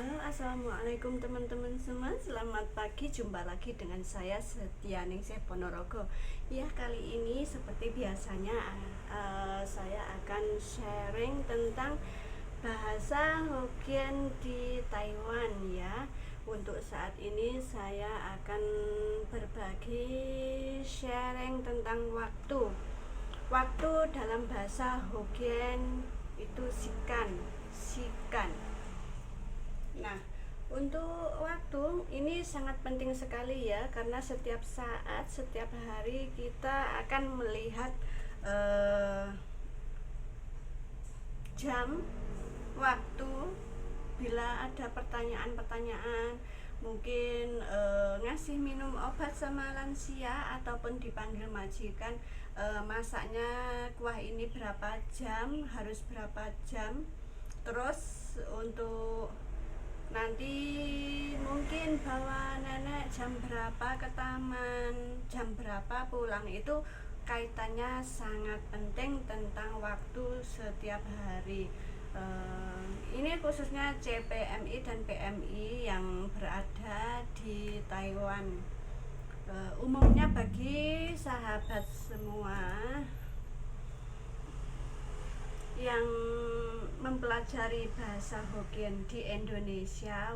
Halo, assalamualaikum teman-teman semua. Selamat pagi, jumpa lagi dengan saya Setianingsih Ponorogo. Ya, kali ini seperti biasanya saya akan sharing tentang bahasa Hokkien di Taiwan ya. Untuk saat ini saya akan berbagi sharing tentang waktu. Waktu dalam bahasa Hokkien itu sikan, sikan. Nah, untuk waktu ini sangat penting sekali ya, karena setiap saat, setiap hari kita akan melihat eh, jam, waktu. Bila ada pertanyaan-pertanyaan, mungkin ngasih minum obat sama lansia ataupun dipanggil majikan, masaknya kuah ini berapa jam, harus berapa jam. Terus untuk nanti mungkin bawa nenek jam berapa ke taman, jam berapa pulang, itu kaitannya sangat penting tentang waktu setiap hari. Ini khususnya CPMI dan PMI yang berada di Taiwan. Umumnya bagi sahabat semua yang mempelajari bahasa Hokkien di Indonesia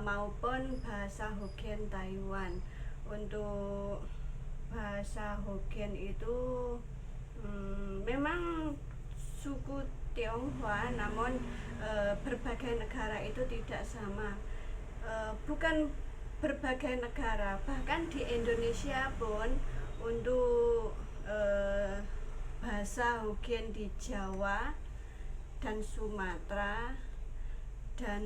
maupun bahasa Hokkien Taiwan. Untuk bahasa Hokkien itu memang suku Tionghoa, namun berbagai negara itu tidak sama. Bukan berbagai negara, bahkan di Indonesia pun untuk bahasa Hokkien di Jawa dan Sumatera dan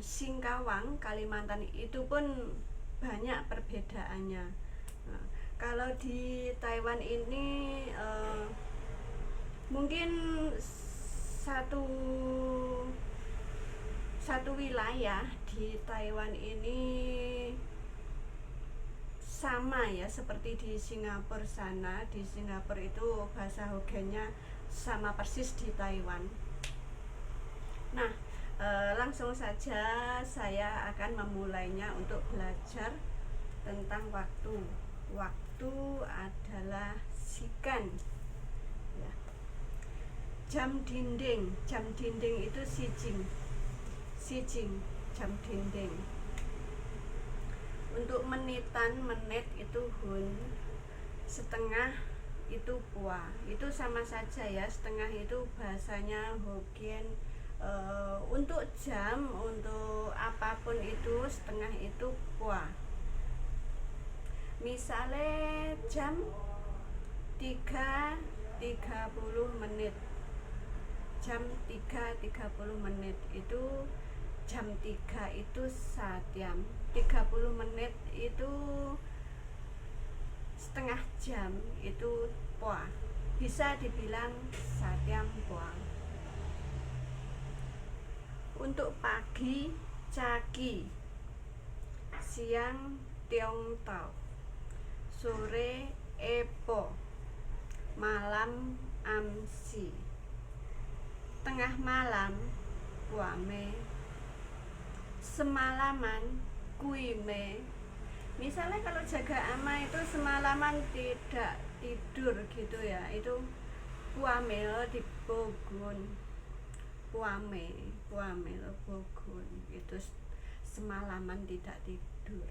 Singkawang, Kalimantan itu pun banyak perbedaannya. Nah, kalau di Taiwan ini mungkin satu wilayah di Taiwan ini sama ya, seperti di Singapura sana. Di Singapura itu bahasa Hokkiennya sama persis di Taiwan. Nah, langsung saja saya akan memulainya untuk belajar tentang waktu. Waktu adalah sikan ya. Jam dinding itu sijing, jam dinding. Untuk menitan, menit itu hun, setengah itu pua. Itu sama saja ya, setengah itu bahasanya Hokkien. Untuk jam, untuk apapun itu, setengah itu pua. Misalnya jam 3.30 menit, jam 3.30 menit itu jam 3 itu satiam, 30 menit itu setengah jam, itu pua. Bisa dibilang satiam pua. Untuk pagi, caki, siang, tiong tau, sore, epo, malam, amsi, tengah malam, puame, semalaman, kuime. Misalnya kalau jaga ama itu semalaman tidak tidur gitu ya, itu puame di bogun, puame lo bogun, itu semalaman tidak tidur.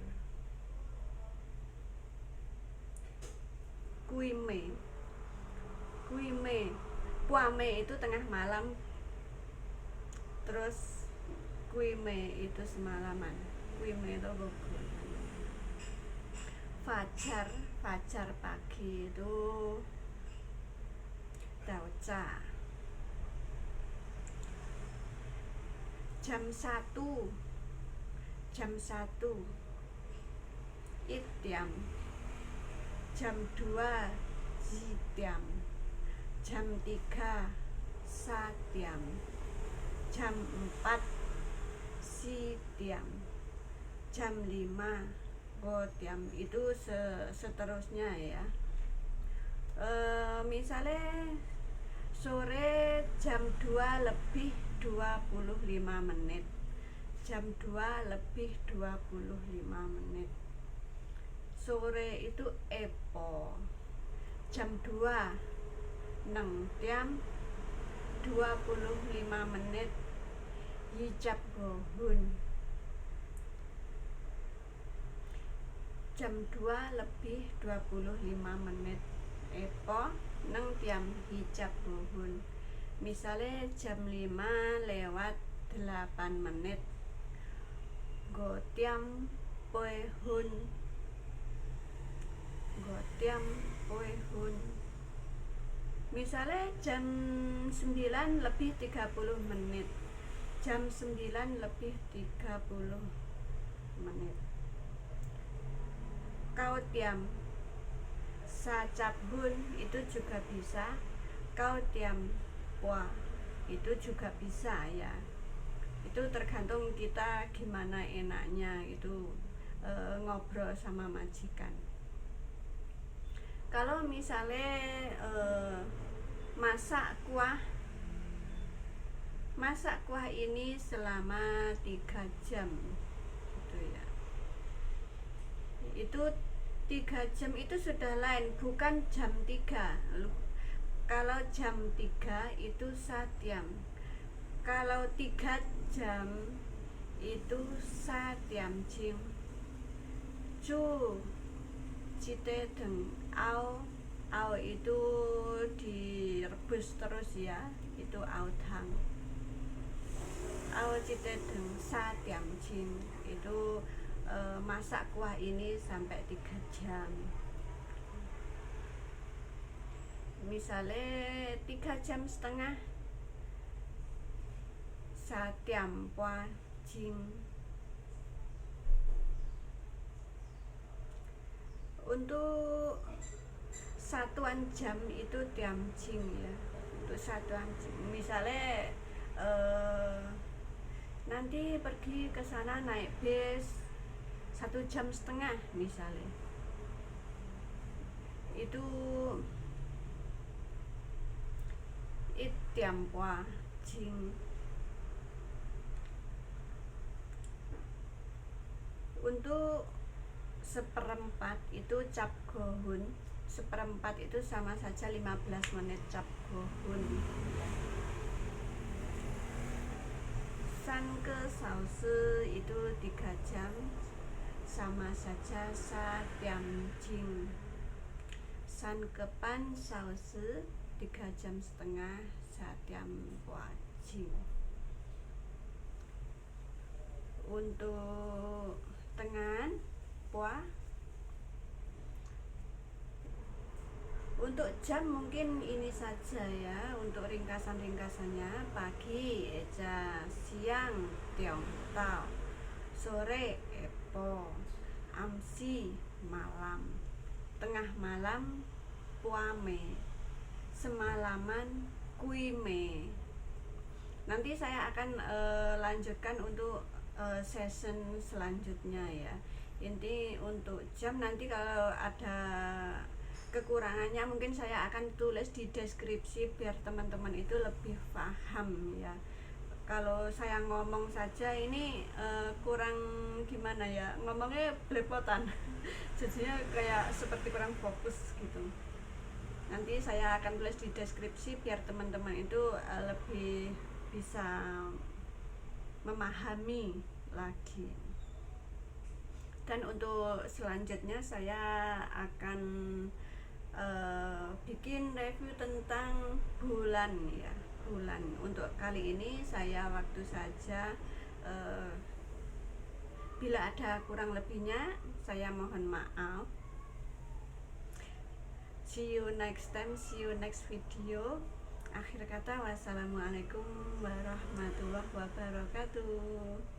Kuime, puame itu tengah malam, terus kuime itu semalaman, kuime itu bogun. Fajar pagi itu dauca. Jam 1 itiam, jam 2 jitiam, jam 3 satiam, jam 4 sitiam, jam 5 gotiam. Itu seterusnya ya. Misalnya sore jam 2 lebih 25 menit, jam 2 lebih 25 menit. Sore itu epo jam 2 neng tiam 25 menit hijab gohun jam 2 lebih 25 menit epo neng tiam hijab gohun. Misalnya jam 5 lewat 8 menit go tiam poe hun misalnya jam 9 lebih 30 menit jam 9 lebih 30 menit kau tiam sacabun itu juga bisa, kau tiam wah itu juga bisa ya. Itu tergantung kita gimana enaknya itu ngobrol sama majikan. Kalau misalnya masak kuah ini selama 3 jam gitu ya. Itu 3 jam itu sudah lain, bukan jam 3. Kalau jam 3 itu satiam. Kalau 3 jam itu satiam jing. Cu cite deng ao itu direbus terus ya, itu ao tang. Ao cite deng satiam jing itu masak kuah ini sampai 3 jam. Misalnya 3 jam setengah satiam kuah jing. Untuk satuan jam itu tiam jing ya. Untuk satuan jam misalnya nanti pergi ke sana naik bis 1,5 jam misalnya, itu tiam kuah jing. Untuk 1/4 itu cap gohun. 1/4 itu sama saja 15 menit cap gohun ya. San ke saus itu 3 jam sama saja satiam jing. San kepan saus 3,5 jam satiam kuah jing. Untuk tengan puah, untuk jam mungkin ini saja ya. Untuk ringkasan-ringkasannya, pagi eja, siang tiong tao, sore epo, amsi malam, tengah malam puame, semalaman kuime. Nanti saya akan lanjutkan untuk season selanjutnya ya. Inti untuk jam nanti kalau ada kekurangannya mungkin saya akan tulis di deskripsi biar teman-teman itu lebih paham ya. Kalau saya ngomong saja ini kurang gimana ya, ngomongnya belepotan jadinya kayak seperti kurang fokus gitu. Nanti saya akan tulis di deskripsi biar teman-teman itu lebih bisa memahami lagi. Dan untuk selanjutnya saya akan bikin review tentang bulan ya, bulan. Untuk kali ini saya waktu saja, bila ada kurang lebihnya saya mohon maaf. See you next time, see you next video. Akhir kata, wassalamualaikum warahmatullahi wabarakatuh.